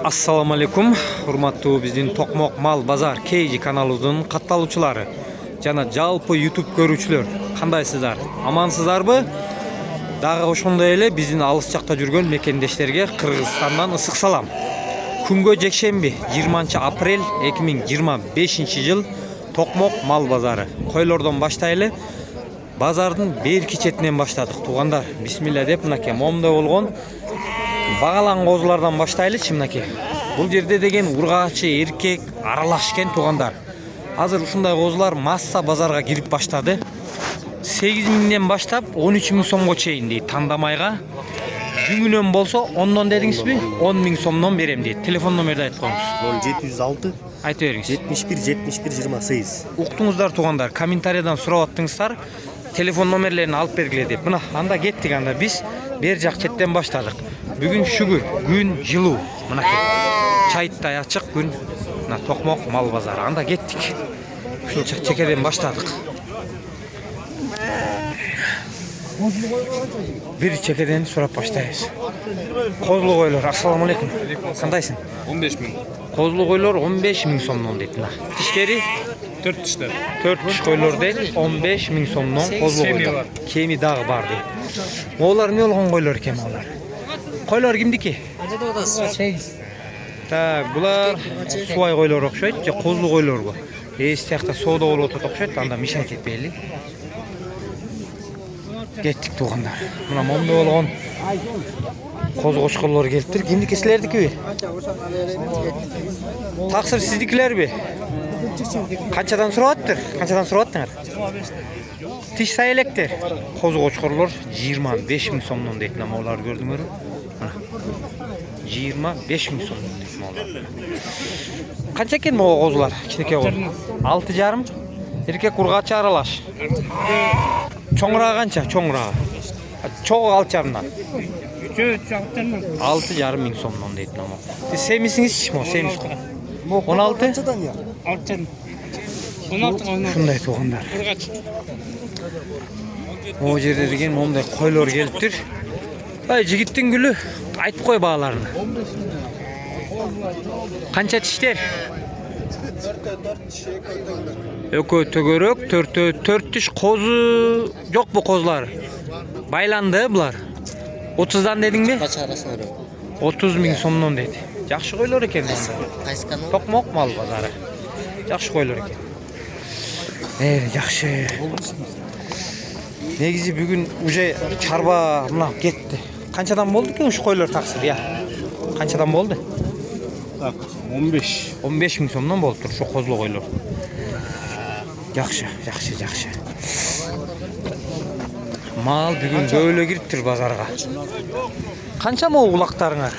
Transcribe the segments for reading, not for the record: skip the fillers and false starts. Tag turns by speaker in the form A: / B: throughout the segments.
A: Assalamu alaikum. Урматтуу биздин Токмок Мал Базар KG каналыбыздын катталуучулары жана жалпы YouTube көрүүчүлөр, кандайсыздар? Амансыздарбы? Дагы ошондой эле биздин алыс жакта жүргөн мекендештерге Кыргызстандан ысык салам. Күнгө жекшемби 20 апрель 2025 жыл Токмок Мал Базары. Койлордон баштайлы. Базардын берки четинен баштадык. Туугандар, бисмилля деп мынакей момдой болгон багалан козулардан баштайлычы мынакей. Бул жерде деген ургаачы эркек аралаш экен туугандар. Азыр ушундай козулар масса базарга кирип баштады. 8.000ден баштап 13.000 сомго чейин дейт тандамайга. Жүгүнөн болсо 10дон дедиңизби? 10.000 сомдон берем дейт. Телефон номерди айтып коюңуз.
B: 0706
A: айтып бериңиз.
B: 71 28.
A: Уктуңуздар туугандар, комментарийдан сурап аттыңыздар. Телефон номерлерин алып бергиле деп. Мына анда кеттик, анда биз бер жак четтен баштадык. Бүгүн шүгүр, күн жылуу. Мынакей чайыттай ачык күн. Мына Токмок Мал Базары. Анда кеттик. Ушунча чекеден баштадык. Бир чекеден сурап баштайбыз. Козулу койлор, ассаламу алейкум. Кандайсың?
C: 15.000.
A: Козулу койлор 15.000 сомдон дейт мына. Тиштери
C: 4 тиштер.
A: 4 тиш койлор дейт, 15.000 сомдон козулу койлор. Кеми дагы бар дейт. Моолар эмне болгон койлор экен моолар? Койлор кимдики? Так, булар суай койлор окшойт, же козулу койлорго. Сиякта соода болуп атат окшойт, анда мишай кетпейли. Кеттик туугандар. Мына момдой болгон козу кочкорлор келиптир. Кимдики, силердикиби? Таксыр сиздикилерби? Канчадан сурап аттыр? Канчадан сурап аттыңар? Тиш сай электер. Козу кочкорлор 25.000 сомдон дейт. Намалар көрдүңөрбү? 25.000 сомдон дейт малар. Канча экен могу козулар? Кичинекей коз. 6,5. Эркек ургачы аралаш. Чоңрагы канча? Чоңрагы. Чогу 6,5дан. 6,5 сомдон дейт намал. Семисиңизчи мо? Семис го. 16? 16. Шундай туугандар. Могу жерде деген момдай койлор келиптир. Ай, жигиттин гүлү, айтып кой бааларын. Канча тиштер? 4 төгөрөк, 4 тиш козу жок бу козулар. Байланды булар. 30дан дедиңби?
B: Кача арасында.
A: 30.000 сомдон дейт. Жакшы койлор экен анда.
B: Кайсканы?
A: Токмок Мал Базары. Жакшы койлор экен. Жакшы. Негизи бүгүн уже чарба мына кетти. Канчадан болду экен ушу койлор таксыр, я? Канчадан болду?
C: Так, 15.
A: 15.000 сомдон болуптур ушу козулу койлор. Жакшы. Мал бүгүн көөлө кириптир базарга. Канча могу улактарыңар?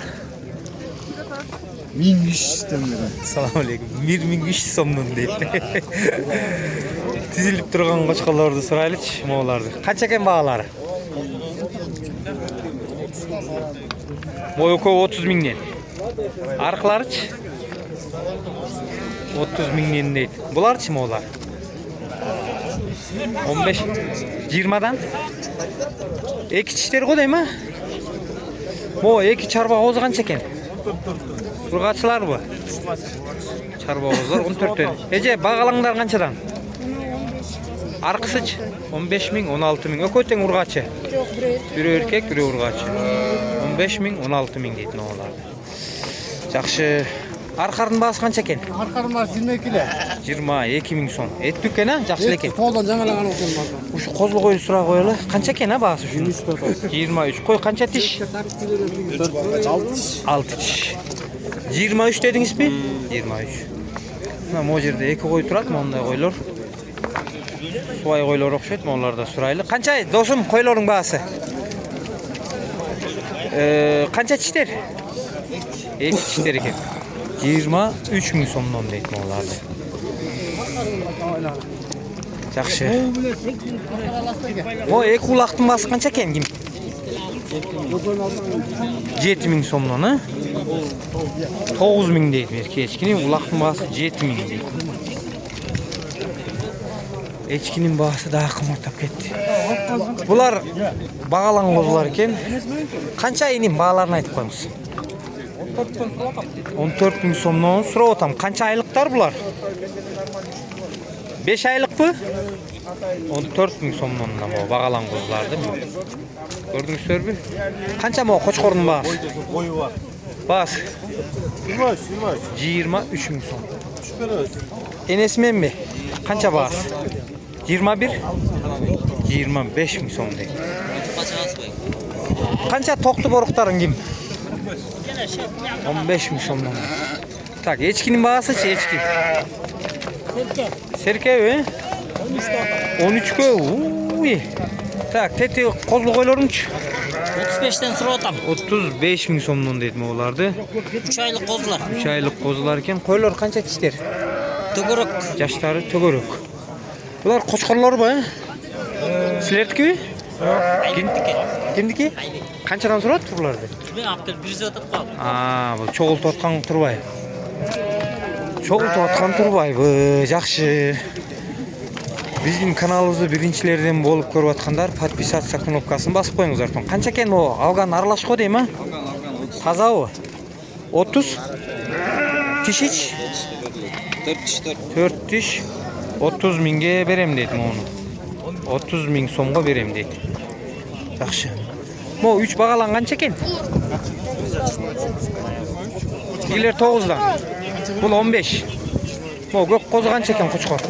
C: 1300 теңге.
A: Салам алейкум. 1300 сомдон дейт. Тизилип турган кочколорду сурайлычы, мооларды. Канча экен баалары? Мой экөө 30.000ден. Аркыларычы? 30.000ден дейт. Буларчы моолар? 15, 20дан? Эки тиштер го дейм а? Мо эки чарба козу канча экен? Ургачыларбы? Чарба козулар 14ден. Эже багалаңдар канчадан? Аркысычы 15.000, 16.000. Экөө тең ургачы. Бирөө эркек, бирөө ургачы. 15.000, 16.000 дейт моолар. Жакшы. Аркардын баасы канча экен?
D: Аркардын баасы 22 эле.
A: 22.000 сом. Эт экен а? Жакшы экен.
D: Толдон жаңалаган окон бар.
A: Ушу козулу койлу сурап коелу. Канча экен а баасы ушу? 23. Кой канча тиш? 6 тиш. 23 дедиңизби? 23. Мына могу жерде эки кой турат, мондай койлор. Суай койлор окшойт, монларда сурайлы. Канча досум койлордун баасы? Канча тиштер? Эки тиштер экен. 23.000 сомдон дейт монларды. Жакшы. О, эки улактын баасы канча экен ким? 7.000 сомдон, а? 9.000 дейт мерке. Эчкинин улактын баасы 7.000 дейт. Эчкинин баасы дагы кымбаттап кетти. Булар багалан козулар экен. Канча иним бааларын айтып коюңуз. 14 bin so'mdan so'rab o'tam. Qancha oyliklar bular? 5 oylik mi? 14 bin so'mdan bu bagalan qo'zlar değil mi? Gördüңүздөр mü? Qancha bu qo'chqorning bag'asi?
C: Boyu var.
A: Bas. 23 bin so'm. Enesmen mi? Qancha bag'asi? 21 25 bin so'm deydi. Qancha to'qti bo'riqlaring kim? 15 bin so'mdan. Tak, echkining bag'asi-chi, echki? Serke mi? 13 ku. Uy. Tak, teti qozlu qo'ylarim-chi?
E: 35'ten sıra otam.
A: 35 bin so'mdan dedim ulardı.
E: 3 aylık kozlar.
A: 3 oylik qo'zilar ekan. Qo'ylar qancha tishlar?
E: Tuguruk.
A: Yoshlari tuguruk. Bular qo'chqorlarmi? Sizlarniki?
E: Kimdiki?
A: Kimniki? Qanchadan so'radi bularni?
E: Ben aptal bir zatıp kaldım.
A: Aa, bu cho'g'iltayotgan Turbay. Cho'g'iltayotgan Turbay bu yaxshi. Bizning kanalimizni birinchilardan bo'lib ko'rayotganlar podpisatsiya knopkasini bosib qo'yingizlar. Qancha ekan bu algan aralashqo deymi? Toza u. 30 tishich 4 tish 30 mingga berem dedim onu. 30 ming so'mga berem dedi. Yaxshi. Mo 3 bagalan qancha ekan? Giler 9'dan. Bu 15. Mo gök qo'zi qancha ekan qo'chqor?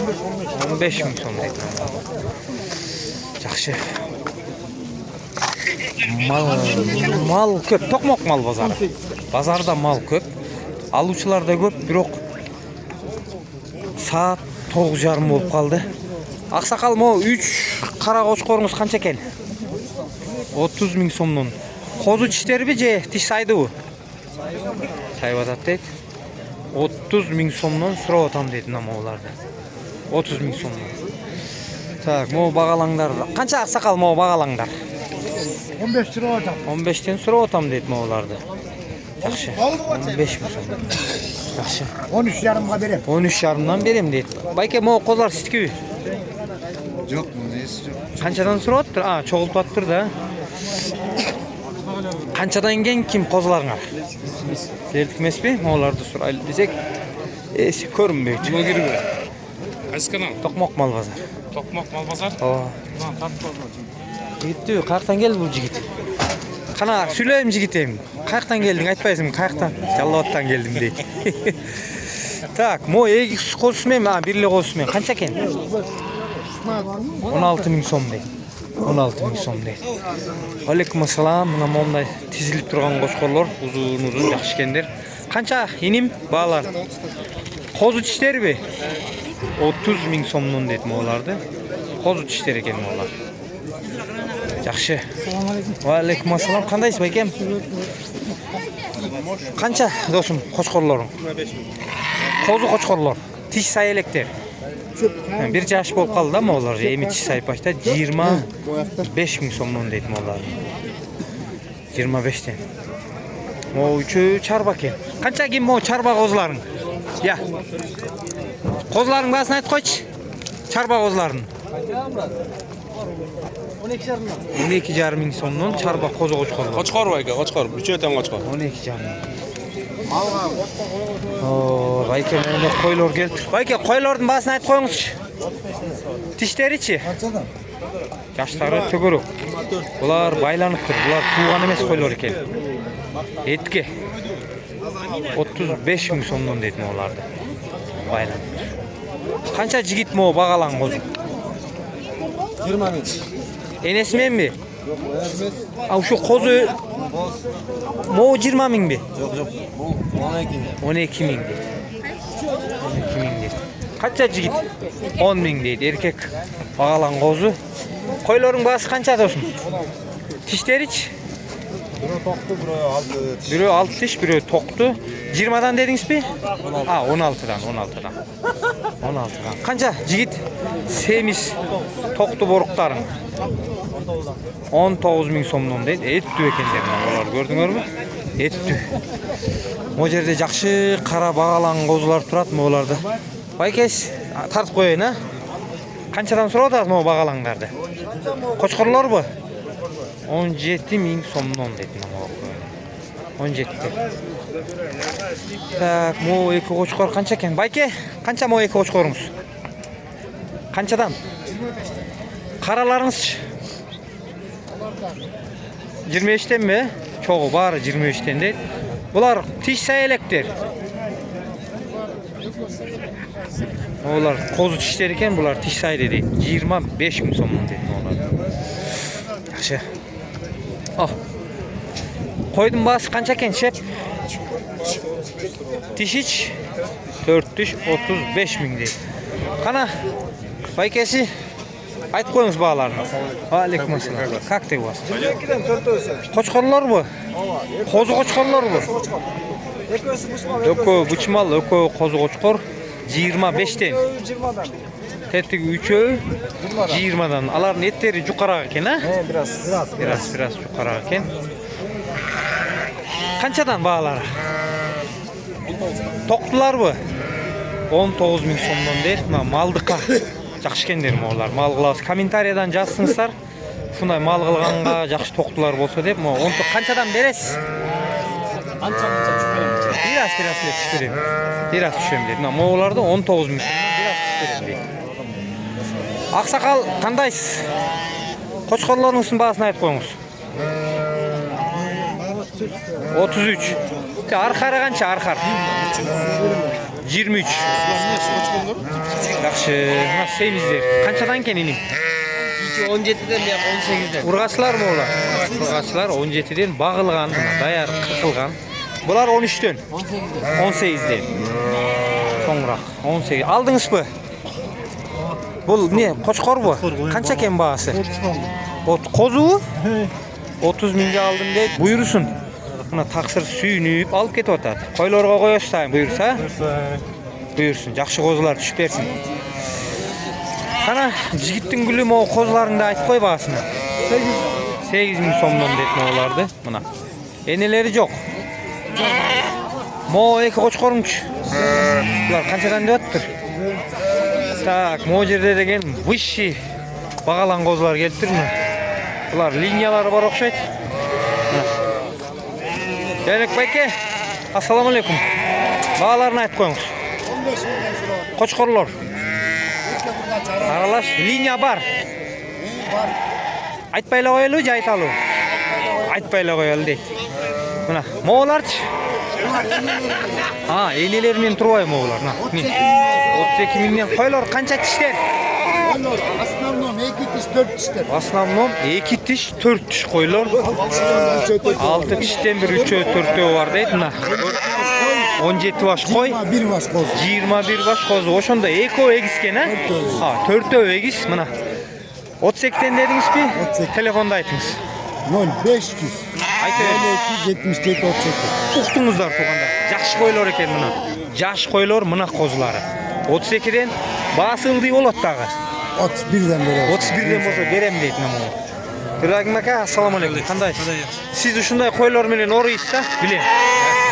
A: 15 ming so'm deydi. Yaxshi. Mal ko'p, to'qmoq mal bozori. Bozorda mal ko'p. Aluvchilar da ko'p, biroq saat 9:30 bo'lib qoldi. Aqsaqal mo 3 qara qo'chqoringiz qancha ekan? 30 ming so'mdan. Qo'zi tishlarmi je, tish saydi u? Sayvadat deydi. 30 ming so'mdan so'rab o'tam deydi namolarda. 30 ming so'mdan. Tak, mo bagalanlar. Qancha aqsaqal mo bagalanlar?
D: 15 lira adam.
A: 15 ten so'rab o'tam deydi mo'lardi. Yaxshi. 15 ming so'm. Yaxshi.
D: 13 yarımga berem.
A: 13 yarımdan berem deydi. Bayke mo qo'zlar sizki.
C: Yok mu? Neyse yok.
A: Qanchadan so'rayaptir? Ha, cho'g'iltayaptir da. Qanchadan kelgan kim qo'zlarga? Sizlarnikimizmi? Mo'larni so'raylik desek, ko'rinmaydi.
C: Buna girme. Qaysi kanal?
A: To'qmoq mal bozor.
C: Tokmak mal bazar.
A: Ha.
C: Lan tatlı.
A: Gitti, qayerdan keldi bu yigit? Qana, Süleyim yigitim. Qayerdan kelding? Aytpaysizmi? Qayerdan? Jallovatdan keldim deydi. Tak, mo egik qo'smi, ha, birli qo'smi. Qancha ekan? 16 ming so'm deydi. 16 ming so'm deydi. Alaykum assalom. Mana bunday tizilib turgan qo'chqorlar, uzun yaxshi ekandir. Qancha inim ba'lar? Qo'zi tishlarmi? 30 ming so'mdan deydi mo'lardi. Qo'zi tishlar ekan mo'lar. Yaxshi. Va alaykum assalom. Qandaysiz akam? Qancha do'stim qo'chqorlaring? Qo'zi qo'chqorlar. Tish sayelekdir. Bir yaş bo'lib qoldi da mo'lar. Emi tish saypashda 25 ming so'mdan deydi mo'lar. 25 ten. Mo uchu charba ekan. Qancha kim mo charba qo'zlaring? Ya. Qo'zlaring basini aytib qo'ychi. Charba qo'zlaring. 12,5 ming so'mdan charba qo'zi qo'chqorlar.
C: Qo'chqor var aka, qo'chqor. Üçöten qo'chqor.
A: 12,5 ming. Oo, bayke meni qo'ylar keldi. Bayke qo'ylarning basini aytib qo'yingizchi. Tishlari-chi? Yoshlari tuguruk. Bular baylanib tur. Bular tuğan emas qo'ylar ekan. Etki. 35 ming so'mdan deydi ularni. Baylanib. Qancha yigit mo bagalan qo'zi?
B: 20 ming.
A: Enesmenmi? Yo'q, şu qo'zi mo 20 mingmi?
B: Yo'q, yo'q. Bu 12 ming.
A: 12 ming deydi. 12 ming deydi. Qancha yigit? 10 ming deydi. Erkek bagalan qo'zi. Qo'ylaring basi qancha do'stim? Tishlari-chi?
B: Biri to'qti, biri 6.
A: Biri 6 tish, biri to'qti. 20 dan dedingizmi? Ha, 16 dan. 16 dan. Qancha yigit? Semiz to'qti bo'riqlaring. 19 ming so'mdan deydi. Etdi ekanlar. Ular ko'rdingizmi? Etdi. Bu yerda yaxshi qara bagalan qo'zilar turadi ularda. Baykes tartib qo'ying, ha? Qanchadan so'radingiz bu bagalanlarda? Qo'chqorlar bu? 17 ming so'mdan deydi. 17. Так, mo 2 qo'chqor qancha ekan? Bayke, qancha mo 2 qo'chqorimiz? Qanchadan? Qaralaringiz 25'ten mi? Çoğu bari 23'ten deydi. Bular tiş sayelektir. Olar qozu tişler ekan, bular tiş say dedi. 25 ming so'mdan dedi olar. Yaxshi. Oh. Qo'ydim basi qancha ekan, shep? Tiş 435 ming deydi. Qana baykesi aytib qo'yingiz bağlarını. Alaykum assalom. Как ты у вас?
B: 22'den 4 ölse.
A: Qo'chqorlar bu. Qo'zi qo'chqorlar bu.
B: Eko'si buçmal.
A: Ökö buçmal, ökö qo'zi qo'chqor 25'ten.
B: 20'dan.
A: Tetik 3'ü 20'dan. Alarning etleri yuqaroq ekan, ha? Biraz yuqaroq ekan. Qanchadan bağlari? Toqdilar bu. 19 ming so'mdan deydi. Mana maldiqa. Yaxshi ekan derim ular. Mal qilasiz. Kommentariyadan yazsыңыздар. Shunday mal qilganga yaxshi toqdilar bo'lsa deb, mana 10 qanchadan berasiz? Biraz düşüreyim. Biraz düşüreyim dedi. Ama olarda 19 ming so'mdan biraz düşüreyim dedi. Aqsaqal qandaysiz? Qo'chqorlaringizning bahasini aytib qo'yingiz. 33. Arqari qancha arqar? 23. Yaxshi. Mana semizlar. Qanchadan keling?
E: 17'den ya 18'den.
A: Urg'achlarmi ular? Urg'achlar 17'den bag'ilgan, dayar qilgan. Bular 13'ten. 18'den. So'ngroq 18. Aldingizmi? Bu ne? Qo'chqor bu. Qancha ekan bahasi? Qo'zu? 30 mingga aldım deydi. Buyursun. Buna taqsir suyunib olib ketyotadi. Qo'ylarga qo'yasizlar, buyursa? Buyursun. Yaxshi qo'zlar tushib bersin. Qana jigitning guli mo qo'zlaringda aytib qo'y bahasini. 8 ming so'mdan deydi ularni. Mana. Eneleri yo'q. Mo 2 qo'chqormish. Bular qanchadan deyaptir? Tak, mo yerda degan vishi bag'alan qo'zlar keltirmi? Bular liniyalari bor o'xshaydi. Demek bayke. Assalomu alaykum. Bağlarını aytib qo'yingiz.
D: 15 mingdan so'rab.
A: Qo'chqorlar. Aralash liniya bor.
D: Bor.
A: Aytpayla qo'yaylik, aytalu. Aytpayla qo'yaylik deydi. Mana mo'g'larchi. Ha, enelermen turibay mo'g'lar. 32 mingdan qo'ylar qancha tishlar?
D: Onlar основном 2 tiş 4 tişler.
A: Основном 2 tish, 4 tish qo'ylar. 6 tishdan bir 3'ü 4'ü var deydi. Mana 17 baş qo'y.
D: 21 baş qo'z.
A: 21 baş qo'zi. O'shanda eko egizken, ha? Ha, 4'ü egiz. Mana 32'den dedingizmi? Telefonda aytыңыз.
D: 0500.
A: Aytayın.
D: 77 38.
A: Uqdingizlar to'g'anda. Yaxshi qo'ylar ekan mana. Yosh qo'ylar mana qo'zlari. 32'den basıldı bo'ladi tag'i.
D: 31'den beri.
A: 31'den bo'lsa berem deydi nima. Ibragim aka, assalomu alaykum. Qandaysiz? Siz shunday qo'ylar bilan o'raysiz-da, bilen.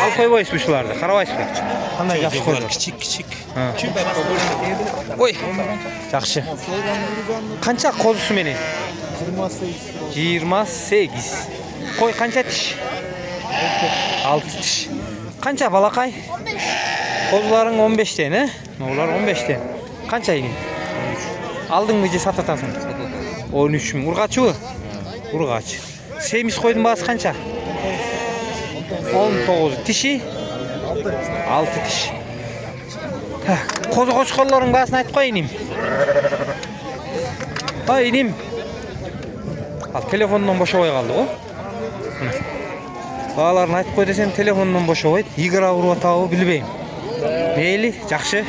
A: Al qo'yboysiz shularni. Qaraysizmi? Qanday yaxshi qo'ylar.
E: Kichik.
A: Oy. Yaxshi. Qancha qo'zisi menen? 28. Qo'y qancha tish? 6 tish. Qancha balaqay? Qo'zlaring 15 dan, ular 15 dan. Qancha yeding? Aldingmi, satatasın? 13 ming. Urg'achi-ku? Urg'ach. Semiz qo'ydim bahasi qancha? 19. Tishi? 6 tish. Qo'zi qo'chqorlaring bahasini aytib qo'ying. Ha, inim. Al telefondan bo'shab qoldi-ku. Bağlarını aytib qo'y desem telefondan bo'shab qo'ydi. 20 urib atağı bilbeyim. Meyli, yaxshi.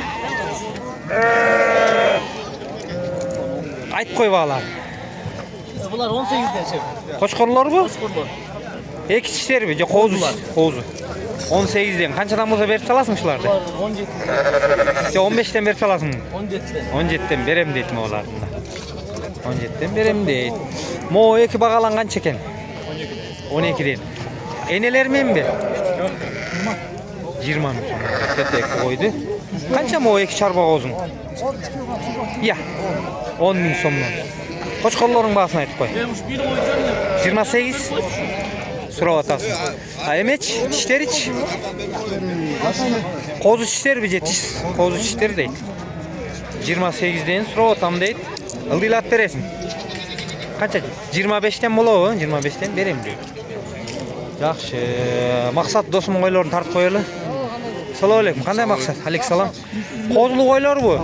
A: Aytib qo'y bağlar.
E: Bular 18'den şef.
A: Qo'chqorlar bu?
E: Qo'chqorlar.
A: Iki tishlar bu, qo'zi. Qo'zi. 18'den qanchadan bo'lsa berib salasың shularni? 17'den. 15'den berib salasың.
E: 17'den.
A: 17'den berem deydi ularni. 17'den berem deydi. Mo 2 bağalan qancha ekan? 12'den. Enelermen mi? 20 ming so'm. Tetek qo'ydi. Qancha mo 2 charba qo'zing? Ya. 10 ming so'mdan. Qo'chqorlaring bahasini aytib qo'y. 28 so'rab otasın. Emeç, dişler iç. Kozu çişler bir tiş. Kozu çişler değil. 28'den sonra tam değil. Ildilat veresin. Kaça? 25'ten bolu o. 25'ten vereyim diyor. Yaxşı. Maksat dostum koylarını tartıp koyalı. Salamu aleyküm. Kanday maksat? Aleykümselam. Kozlu koylar bu.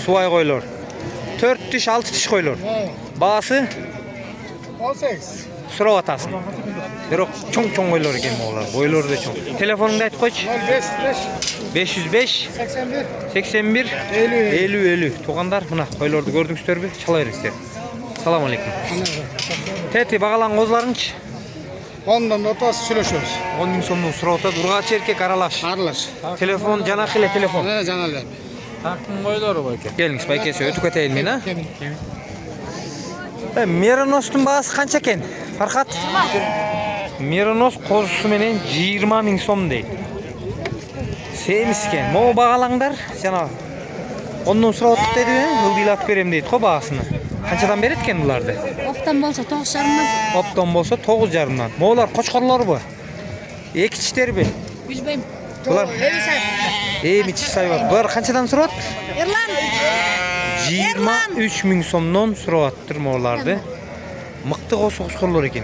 A: Suvay koylar. 4 diş 6 diş koylar. Bağısı
D: 18.
A: Surab atasın. Biroq çoң koylar ekan oğlar. Boyları da çoң. Telefonunu da ayt koyç. 505 81 50. Toğanlar mına koylardı gördüңüzдөр bü? Çala berесиздер. Salamu aleyküm. Teti bağalan kozlarınç.
D: Ondan da otası söyleşiyoruz.
A: 10 bin so'mdan surab atadi. Urg'achi erkek aralash.
D: Aralaş.
A: Telefon janaxile telefon.
D: Ne canalar?
C: Taktın koyları bu eke.
A: Geliniz baykesi ötüp öteyim men ha. Meranos'un bağısı qancha ekan? Farhat. Meranos qo'zisi menen 20 ming so'm deydi. Semiz ekan. Mo bağalanglar jana. Ondan surab atdık dedi mi? Ildilab berem deydi ko bağısını. Qanchadan beret ekan bulardı?
F: Optan bolsa 9,5
A: Opton bolsa 9,5dan. Mo'lar qo'chqorlar bu. Iki tişler bu.
F: Bilbeyim.
A: Bular
F: Evi sayf.
A: michi sayyor. Bular qanchadan surab?
F: Erlan.
A: 23 ming so'mdan surab atdır mo'lardı. Mıqtı qo'shqorlar ekan.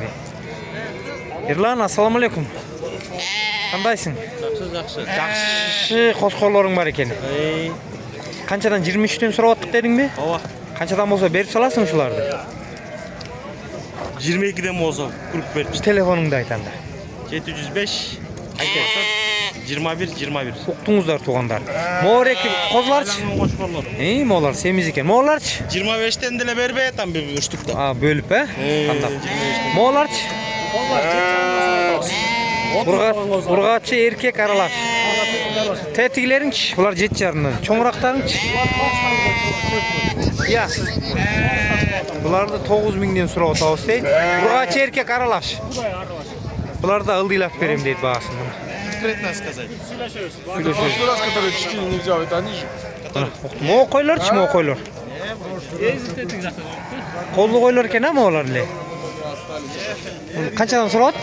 A: Erlan, assalomu alaykum. Qandaysың? Yaxshi qo'shqorlaring bor ekan. Qanchadan 23 dan surab atdık dedingmi?
G: Ova.
A: Qanchadan bolsa berib salarsың shularni?
G: 22'den bozal. Grup vermiş.
A: Telefoningda aytanda.
G: 705. 21.
A: Uqdingizlar tug'anlar. Mo'rek qozlarchi?
G: Koşkorlar.
A: Mo'lar semiz ekan. Mo'larchi?
G: 25'ten dile berbe tam bir uçtukta.
A: Ha, bölüp ha? Qandaq. Mo'larchi? Urg'achi erkek aralash. Tetikleringchi? Bular 7,5dan. Cho'ngroqlaringchi? Ya. Bularda 9 mingdan surab atamiz deydi. Urg'achi erkek aralash. Bularda ildilab berem deydi бағасын.
G: Конкретно сказать.
A: Mo qo'ylarchi, mo qo'ylar. Qo'lli qo'ylar ekan ha mo'larlar. Qanchadan surab?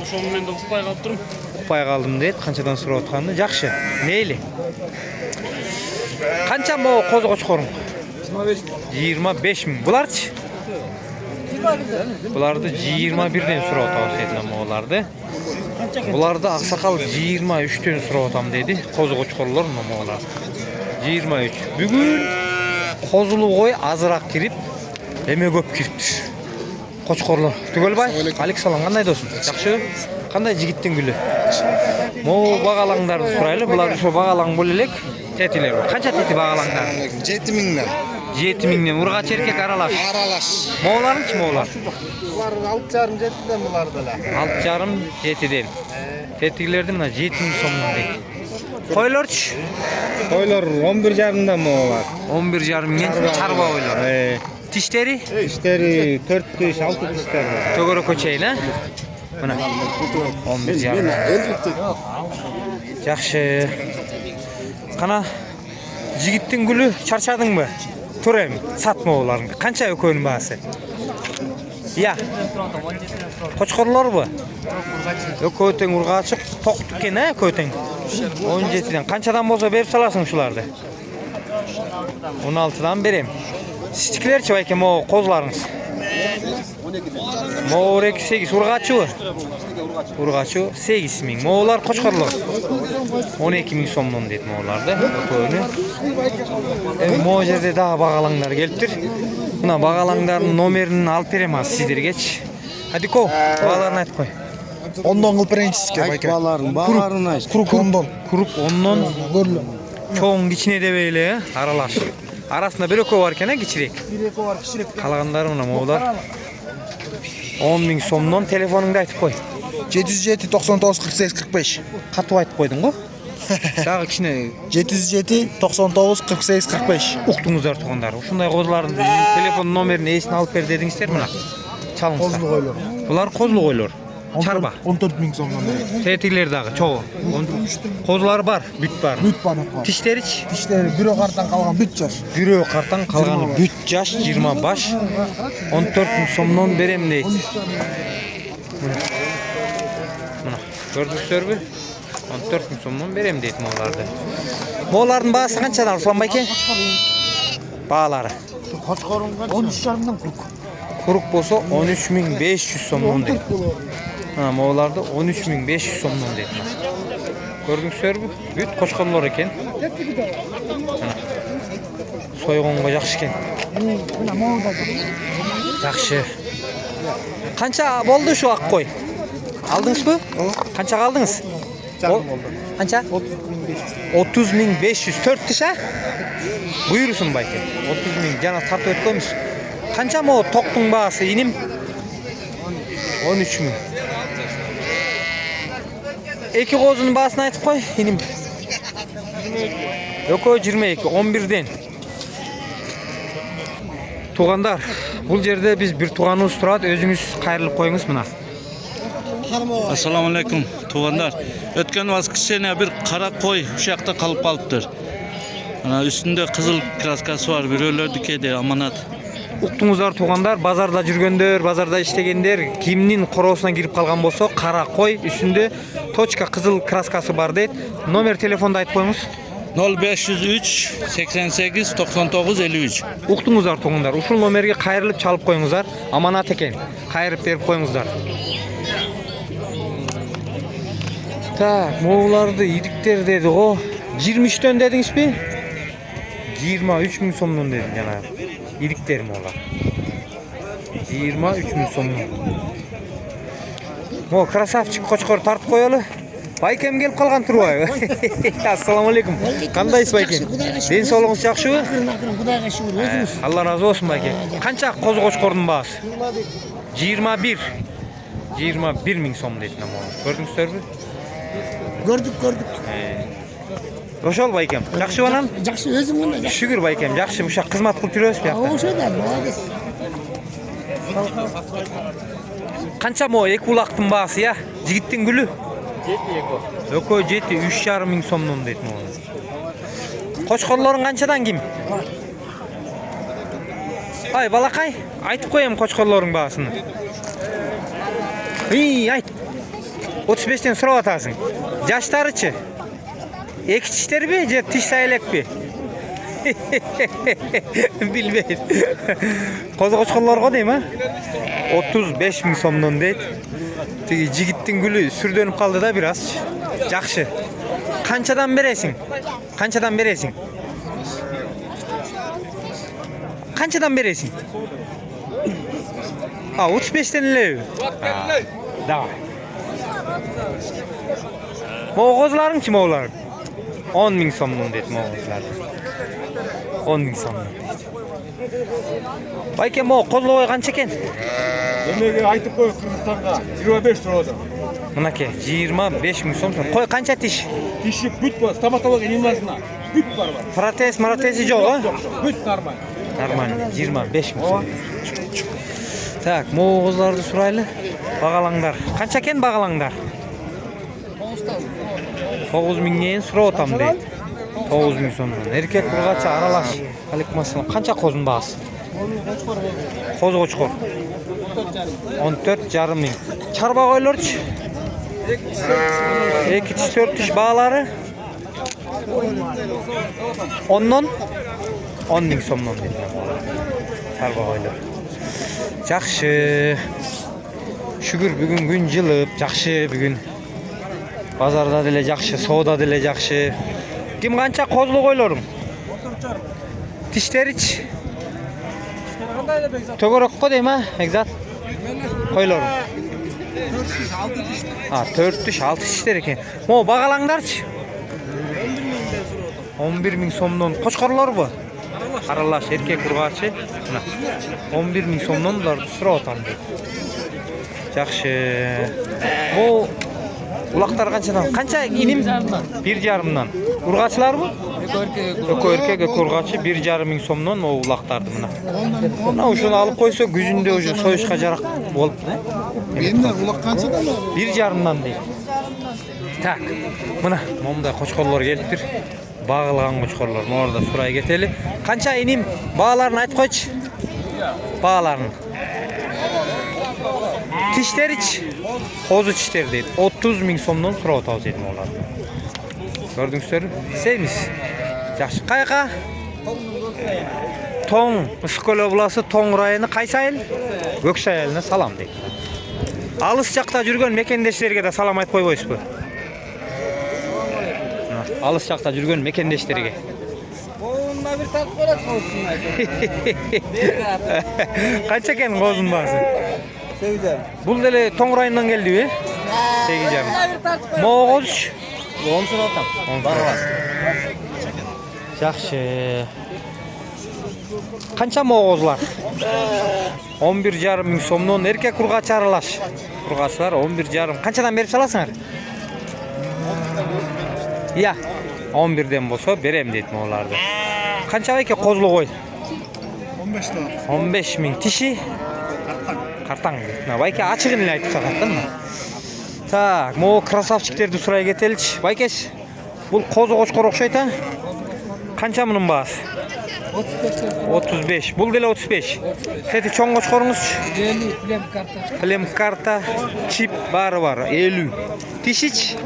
C: Ошону мен укпай калып турмун.
A: Uqpay qoldim deydi. Qanchadan surab atganini. Yaxshi. Meyli. Qancha mo qo'zi qo'chqoring? 25 ming. Bularchi? Bularni 21 dan surab atamiz dedilar mo'larni. Bularda aqsaqal 23 dan surab atam dedi. Qo'zi qo'chqorlar mo'lar. 23. Bugun qozulu qo'y azroq kirib, eme ko'p kiribdir. Qo'chqorlar. Tugolbay, Aleykümselam, qanday do'stim? Yaxshi. Qanday jigitning guli? Mo бағалаңдарды surayli. Bular shu бағалаң bo'lalik. Tetiler. Qancha teti бағалаңдар?
D: 7 mingden.
A: 7 mingdan. Urg'achi erkek aralash.
D: Aralaş.
A: Mo'larchi mo'lar?
B: Bunlar 6,5 7'den bulardalar.
A: 6,5-7'den. Tetiklerdi mana 7 ming so'mdan deydi. Qo'ylarchi?
B: Koylar 11,5'dan mı var?
A: 11,5 mingdan charba qo'ylar. Tishteri?
B: İşleri 4 diş 6 dişler var.
A: To'g'ri ko'chayin ha. Mana 11,5. Yaxshi. Qana jigitning guli charchadingmi? Turem, satma ularni. Qancha ko'yin bahsi? Ya. Qo'chqorlar bu. Yo'q, ko'teng urg'achi to'qtikken ha, ko'teng. 17 dan. Qanchadan bo'lsa berib salarsың shularni? 16 dan berem. Sichiklerchi va ekan mo qo'zlaringiz. Mo'rek 8 urg'achi bu. Urg'achi 8 ming. Mo'lar qo'chqorlar. 12 ming so'mdan deydi mo'larda. Ko'yni. Mo yerda daha бағалаңдар kelibdir. Buna бағалаңдардың nomerini alып berem sizlargachi. Hadi ko, бағаларын aytib qo'y.
D: Ondan qılp birinchisiga bayka.
B: Bağlarını aç.
D: Kuruk ondan.
A: Quruq 10dan
D: Görlü.
A: cho'ng kichine deb eyle, aralash. Arasında bir oko var ekan, kichirek.
B: Bir var kişilik.
A: Qolganlari mana mo'lar 10 ming so'mdan telefoningda aytib qo'y.
D: 707 99 48 45.
A: Qatib aytib qo'yding-ku. Дағы kichine
D: 707 99 48 45.
A: uqdingizlar tuğanlar. Shunday qo'zlarni telefon nomerini esini olib ber dedingizlar mana. Çalыңızlar.
D: Kozlu koylar.
A: Bular qozlu qo'ylar. Charba.
D: 14 ming so'mdan.
A: Tetiklerdağı çoğu. Kozlar var, büt var.
D: Büt banak var.
A: Tişleriç?
D: Dişleri bir okardan kalan büt yaş.
A: Bürö kartan kalganı büt yaş 20 baş 14 ming so'mdan berem deydi. Gördüңүздөр 14 ming so'mdan berem deydi mo'lardı. Mo'larning bahası qanchadan Ruslan bayke? Bağları.
D: 13,5'dan kuruk.
A: Kuruk bolsa 13.500 so'mdan deydi. Ha, mo'larda 13.500 so'mdan deydi. Gördüңүздөр büt qo'chqorlar ekan. Soyğonga yaxşı ekan. Yaxşı. Qancha bo'ldi shu ak qo'y? Aldingizmi? Qancha qaldingiz? Qancha? 30.500. 4 tish ha? Buyursun bayke. 30.000 jana tartib o'tganmiz. Qancha mo toqning bahası inim? 13.000. Eki qo'zining bahasini aytib qo'y, inim. Yo'q, 22, 11'den. Tuğandar, bu yerde biz bir tuğanımız turadi, özünüz qayrilib qo'yingiz mana.
G: Assalomu alaykum tuğanlar. Ötken vaskisene bir qara qo'y o'sha yoqda qolib qolibdir. Ana üstünde qizil kraskasi var, birovlardiki de amanat.
A: Uqtunguzlar tuğandar, bazarda жүргөндөр, bazarda iştegenler kimnin qorosuna girip kalgan bolsa, qara qo'y üstünde toçka qizil kraskası var deydi. Nomer telefonda aytib qo'yingiz.
G: 0503 88 99 53.
A: Uqtunguzlar tuğandar, uşul nomerge qayrilib çalıp qo'yingizlar. Amanat eken. Qayırıp berip qo'yingizlar. Tak, moğulardı, yedikler dedi o. 23'ten dediniz mi? 23 bin so'mdan dedim yana. Yedikler moğular. 23 bin so'mdan. Mo krasavchik qo'chqor tartib qo'yalı. Baykem gelip kalgan turibay. Assalomu alaykum. Qandaysiz baykem? Den sog'lig'ingiz yaxshimi?
F: Xudoga shukr, o'zingiz.
A: Allah razı olsun baykem. Qancha qo'zi qo'chqorning bahasi? 21. 21 ming so'm deydi namo. Ko'rdingizlarmi?
F: Gördük.
A: Roşol baykem. Yaxshi bolam?
F: Yaxshi, o'zing bunday.
A: Şükür baykem. Yaxshi, o'sha xizmat qilib yurasiz bu yoqda.
F: O'shadan, молодец.
A: Qancha mo ek ulaqning bahasi ya? Yigitning guli? 7 3,5 ming so'mdan deydi mo. Qo'chqorlaring qanchadan kim? Ay balaqay, aytib qo'yam qo'chqorlaring bahasini. Ayt. 35'ten so'rab atarsın. Yaşlarıçı. Ek tişleri mi? Tiş sayılak mı? Bilmeyin. Qo'zi qo'chqorlarga deymi? 35 ming so'mdan deydi. Jigitning guli sürdenip qaldi da biraz. Yaxshi. Qanchadan beresin? Qanchadan beresin? Qanchadan beresin? Ha, 35'ten lev. Davay. Moğozların kim oğlar? 10 ming so'mdan deydi moğozlar. 10 ming so'mdan deydi. Bayke mo qo'zlovoy qancha ekan?
B: Nimaga aytib qo'y Qirg'izistonga 25 so'radi.
A: Munaka 25 ming so'm. Qo'y qancha tish?
B: Tishi büt bor, stomatologiya nimasina? Büt bor.
A: Protezi yo'q, ha?
B: Büt normal.
A: Normal 25 ming so'm. Tak, moğozlarni so'rayli. Bag'alanglar. Qancha ekan bag'alanglar? 9 mingdan so'rab otam deydi. 9 ming so'mdan. Erkek urg'acha aralash. Alaykum assalom. Qancha qo'zning bahasi? Qo'zi qo'chqor. 14,5 ming. Charba qo'ylarchi? 2 tish 4 tish bağlari 10dan 10 ming so'mdan deydi. Charba qo'ylar. Yaxshi. Şükür bugün gün jılıp, yaxshi bugün. Bazarda dile yaxshi, savdo dile yaxshi. Kim qancha qo'zli qo'ylaring? Tishteriç. To'g'roqqa deymi? Egzat. Qo'ylaring. Ha, 4 tish, 6 tishlar ekan. Mo bag'alanglarchi? 11 ming so'mdan qo'chqorlar bu. Aralash erkek urg'achi. Mana 11 ming so'mdan ular so'rab o'tadi. Yaxshi. Bu ulaqlar qanchadan? Qancha inim? 1,5dan. Urg'achilarmi? Erkek urg'achi 1,5 ming so'mdan o ulaqlardi mana. Mana o'shuni olib qo'ysa, güzünde o'sha so'yishga jaraq bo'libdi.
D: Endi uloq qanchadan?
A: 1,5dan deydi. Tak. Mana momda qo'chqorlar kelibdir. Bağlagan qo'chqorlar. Orada suray keteli. Qancha inim? Bağlarını aytib qo'ychi. Bağlarını. Tişteriç. Kozu çişleri deydi. 30 ming somdan surap atabız dedim olar. Gördüңүздөр. Semiz. Жақсы. Қайқа? Тоң. Ысыкөл обласы Тоң районы қайсы айыл? Көксай айылына салам дейді. Алыс жақта жүрген мекендештерге де салам айтып қойбойсызбы? Алыс жақта жүрген мекендештерге.
E: Онда bir tat kolat olsun.
A: Қанша екен қозының басы?
E: 8'er.
A: Бұл деле Тоң районынан келді бе? 8,5. Моғоз.
E: 10 sıra atam.
A: Жақсы. Қанша моғозлар? 11,5 мың сомнан еркек ургач аралаш. Ургачылар 11,5. Қаншадан беріп саласыңар? Иә. 11'ден болса берем дейтін оларды. Қанша байке қозлы қой? 15 мың. Тиши? Қартаң дейді. Байке ашығын еле айтып сақаттан мı? Так, мо красавчиктерді сұрай кетеліш. Байкес, бұл қозы қошқор оқшайды? Қанша мұның басы? 35. Бұл деле 35. Сәті чоң қошқорыңыз? Плем карта, чип бары бар, 50. Тишич?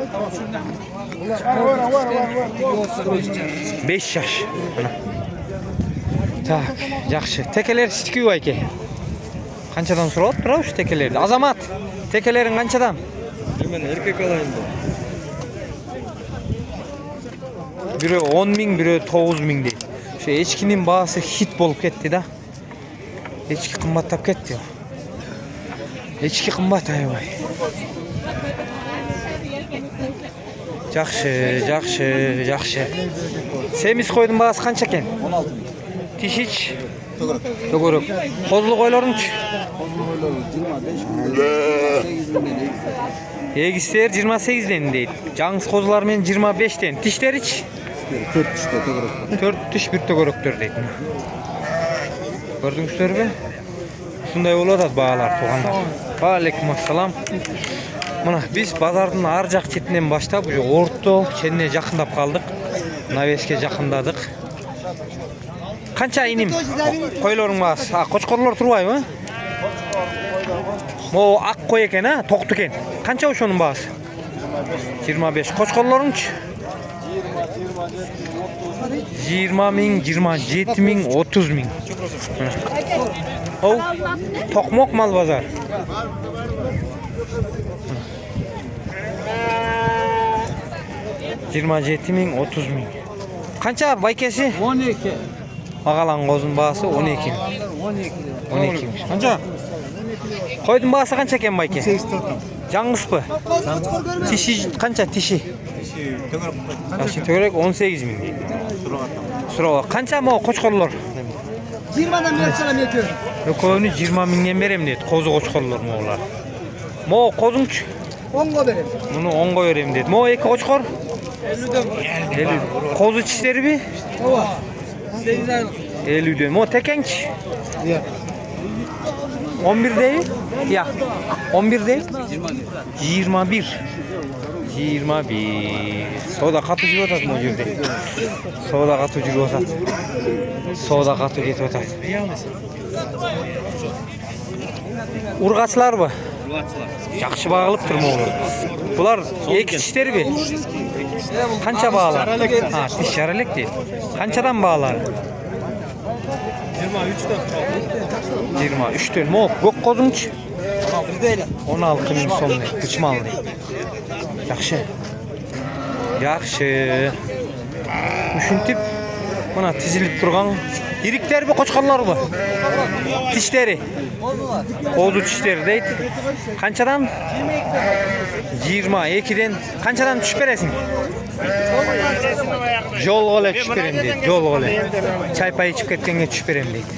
A: 5 жаш. Так, жақшы. Текелер сіздікі байке? Қаншадан сұрауды тұрау үш текелерді? Азамат, текелерін қаншадан?
B: Мен еркек алайын да.
A: Biri 10 min, biri 9 min değil. Şu eçkinin bağısı hit bolup ketdi da. Eçki kımbattap ketdi. Eçki kımbat ayvay. Жақшы. Semiz koydun bağısı kança eken?
D: 16 bin.
A: Tişiç? Tögörök. Kozlu koylarınç?
D: Kozlu boyları 25 bin. 8 bin.
A: Egizler 28'den değil. Canız kozlar men 25'ten. Tişleriç?
D: 4 işte tögörök.
A: 4 tiş bir tögöröktür deydi. Gördüңүздөр бе? Ушундай болуп атат баалар туугандар. Алейкум ассалам. Мына биз базардын ар жак четинен баштап уже орто ченне жакындап калдык. Навеске жакындадык. Канча иним? Койлоруң баасы. Кочкорлор турбайбы? Мо ак кой экен, а? Токту экен. Канча ошонун баасы? 25. Кочкорлоруңчу? 20 min, 27 min, 30 min. O tokmok mal bazar. min, 30 min. Kança baykesi?
E: 12.
A: Ağalan qozun bağısı 12. 12. Kança? Koydun bağısı kança eken bayke?
D: 8 totam.
A: Жаңғыс bı? Tişi kança tişi? Tişi törek 18 min. Surava. Kança mı o koçkorlar?
F: 20'dan beri salam yapıyor.
A: Ököyünü 20 mindən berem dedi. Kozu koçkorlar mı olar? Mo kozunç?
F: 10 go verin.
A: Bunu 10 go verem dedi. Mo eki koçkor? 50. Kozu çişleri bi?
F: Ova.
E: 8 aylık.
A: 50'de. Mo tekenç? 11 değil? Ya. 11 değil? 21. 21. Soda katı жүрүп атат мына жерде. Soda katı жүрүп атат. Soda katı кетип атат. Urgaçlar mı? Жақшы бағылыптыр моğlar. Бұлар екі тиштер бе? Қанша бағалар? Ha, tiş yarelek değil. Қаншадан бағалар? 23'тен. Mo, көк қозыңчы? 16 min сом дейді. Кычмал дейді. Жақшы. Ушинтип мына тизилип турган ириктер бе, кочкорлор бу? Тиштери. Козу тиштери дейт. Канчадан? 22'den. Канчадан түшүп бересиң? Жол эле түшүп берем дейт. Жол эле. Чай пай ичип кеткенге түшүп берем дейт.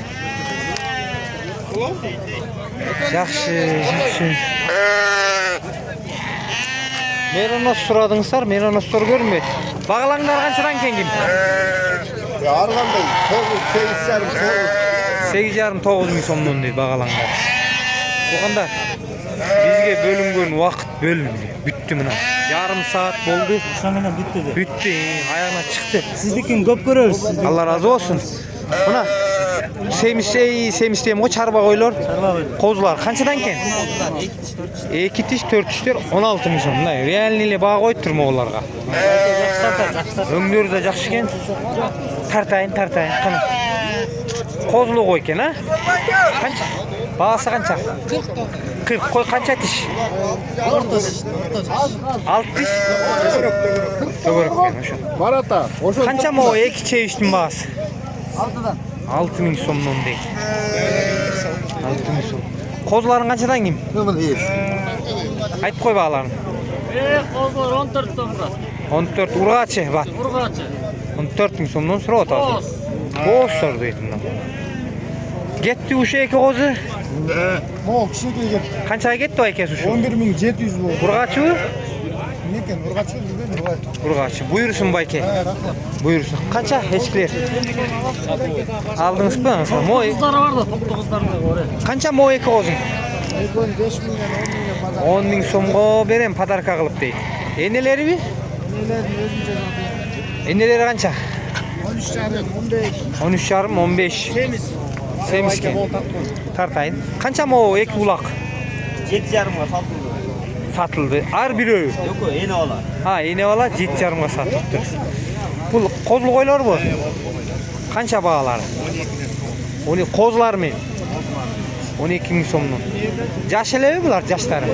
A: Жақшы. Мероноз сурадыңыздар, меронозтор көрүнбөйт. Багалаңдар канчадан кеңгим?
D: Арғандай
A: 8,5-9 min сомдон дейт багалаңдар. Тугандар, бизге бөлүнгөн убакыт бөлүндү. Бүттү мына. Жарым саат болду.
D: Ошоңа бүттү.
A: Бүттү, аягына чыкты.
D: Сиздикин көп көрөбүз.
A: Allah razı olsun. Mına Semiz diyeyim o çarba koyulur. Kozlar kançadan ken? 2 tiş 4 tişler 16 ming so'm. Realniyle bağ koyup durma onlarga. Öңдөрү da жакшы экен. Тартайын. Кана. Козлу кой экен, а? Канча? Баасы канча? 40. Кой канча тиш? 6 тиш. Төгөрөк экен ошо.
B: Барата. Ошо.
A: Канча мо 2 чейиштин баасы?
F: 6'dan.
A: 6 ming so'mдон дейт. 6 ming so'm. Kozlaryň kançadan kim? Айтып кой бааларын.
C: Kozlar 14 tomda.
A: 14 urgaçı bat.
C: Urgaçı.
A: 14 ming so'mdan surap atasiz. Boşlar deydi bundan. Getdi uşa eki kozu.
B: Mo kişiye gel.
A: Kançaga getdi o ekesi uşu?
B: 11.700 bu.
A: Urgaçı?
B: Neken urgaçı bilmiyorum.
A: Urgaçı. Buyursun bayke. Buyursun. Kança heçkiler? Aldınız mı? Moy.
C: Kızlar var da toplu kızlar da var.
A: Kança moy eki kozun?
F: 5 milyon 10 milyon pazar.
A: 10 ming so'mga berem padarka kılıp deydi. Eneleri mi?
F: Neler özünce zaten.
A: Eneleri kança?
F: 13 tane 15.
A: 13,5 15.
F: Temiz.
A: Semizken. Tartayın. Kança mı ek bulak?
E: 7,5'a satıldı.
A: Satıldı. Ar bir öğü.
E: Yok o yeni olan.
A: Ha yine ola 7,5'a satılıptır. Bu kozlu koylar bu. Kança bağları? 12 kozlar mı? 12 ming so'mdan. Jaş elebi bular jaşları.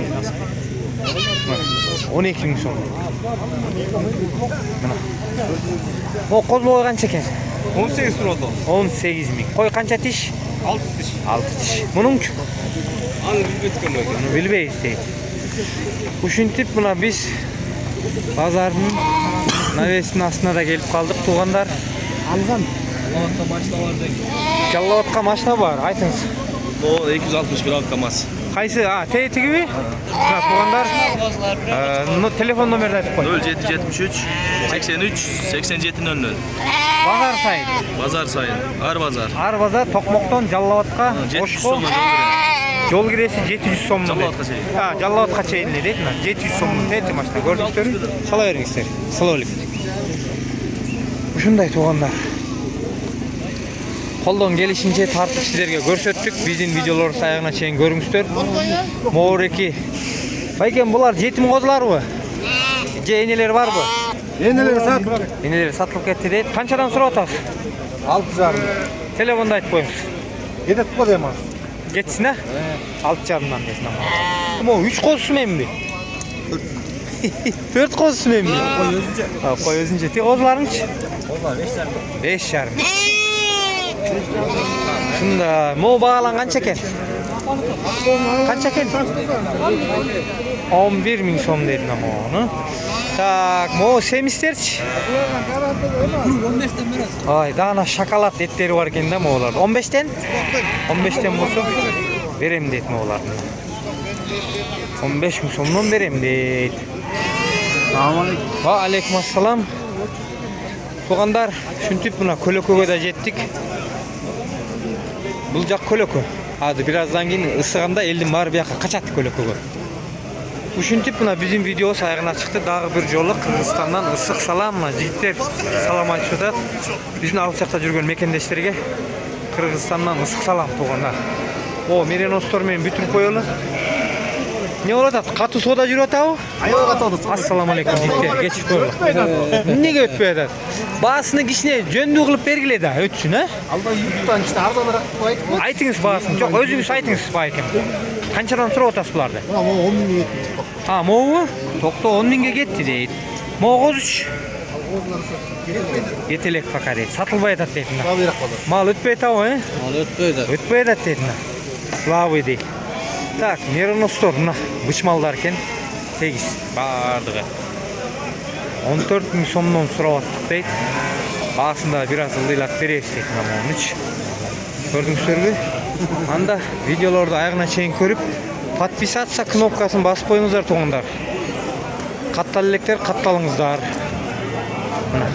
A: 12 ming so'm. Mana. O kozlu kança eken?
B: 18 turada.
A: 18 ming. Koy kança tiş?
B: 6 tiş.
A: 6 tiş. Bununçu?
B: Anı bitken böyle.
A: Bunu bilbeyiz deydi. Uşuntip buna biz pazarın navesinin aslına da gelip kaldık tuğanlar.
F: Algan.
A: Çallavatqa maşina var, aytыңыз.
H: O 261 alt kamaz.
A: Qaysı? Ha, tegi mi? Ha, tuğanlar. Telefon numarını aytıp koy.
H: 0773 83 87 00.
A: Bazar sayın.
H: Bazar sayın. Ar bazar.
A: Arbaza Tokmok'tan Jallavatqa
H: 700
A: Oşko.
H: so'm
A: Jol giresi 700 so'm.
H: Jallavatqa çeyin.
A: Ha, Jallavatqa çeyin dedi. 700 so'm dedi maşina. Gördüңүздөр. Sala beriңиздер. Assalomu alaykum. Ушундай туғандар. Қолдан келишинче тартып силерге көрсөттүк. Биздин видеолорду аягына чейин көрүңүздөр. Моореки. Байкен булар жетим козуларбы? Же энелер барбы?
B: Eneleri sat.
A: Энелер сатылып кетти дейт. Канчадан сурап атасыз?
B: 6,5.
A: Телефонду айтып коюңуз.
B: Кетет ko dema.
A: Кетсин а? 6,5-дан десин ама. Мо 3 козусу менби? 4 козусу менби?
E: Koy özünce.
A: Ha, koy özünce. Ti kозуларыңчы?
E: Kozlar 5,5.
A: 5,5. Şunda mo bağlan kança eken? Kança eken? 11 ming so'm dedin ama onu. Tak, mo semisterç.
E: 15'ten biraz.
A: Ay, dana şokolat etleri var eken de mo'lar. 15'ten? 15'ten bolsa verem deyt mo'lar. 15 ming so'mdan verem deyt.
E: Assalamualaikum.
A: Va aleykümselam. Tuğandar, şuntip buna Kölökөгө da jettik. Бұл жақ Көлөкө. Hadi birazdan keyin ısıganda eldim var bir yakka kaçatты Kölökөгө. Ушинтип мына биздин видео аягына чыкты. Дагы бир жолу Кыргызстандан ысык салам мына жигиттер салам айтып жатат. Биздин алыс жакта жүргөн мекендештерге Кыргызстандан ысык салам тугандар. О, мереностор менен бүтүрүп коелу. Не болуп атат? Катуу соода жүрүп атабы?
B: Ayağa atıldı.
A: Assalamu alaikum жигиттер, кечип коелу. Эмнеге өтпөй атат? Баасыны кичине жөндүү кылып бергиле да, өтсүн, а?
B: Alda YouTube'dan işte ardalara koyup.
A: Айтыңыз баасын. Жок, өзүңүз айтыңыз байкем. Канчадан сурап атасыз буларды?
B: Ama 10 bin yetmiş.
A: Ha, moğu? Tokta 10 binge gitti deydi. Moğuz 3. Yetelek bakar deydi. Satılbay etat deydi.
B: Tabii yapmadı.
A: Mal ötpey tavu, he?
E: Mal ötpeydi.
A: Ötpey etat deydi. Slavı deydi. Tak, Miranostor, bıç mallar eken. Tegiz, bardığı. 14 bin so'mdan surap attık deydi. Bağısında biraz ılıylat bereriz deydi. Onun 3. Gördüңүздөрбү? Анда видеолорду аягына чейин көрүп, подписаться кнопкасын басып коюңуздар тугандар. Каттал электер, катталыңыздар. Мына.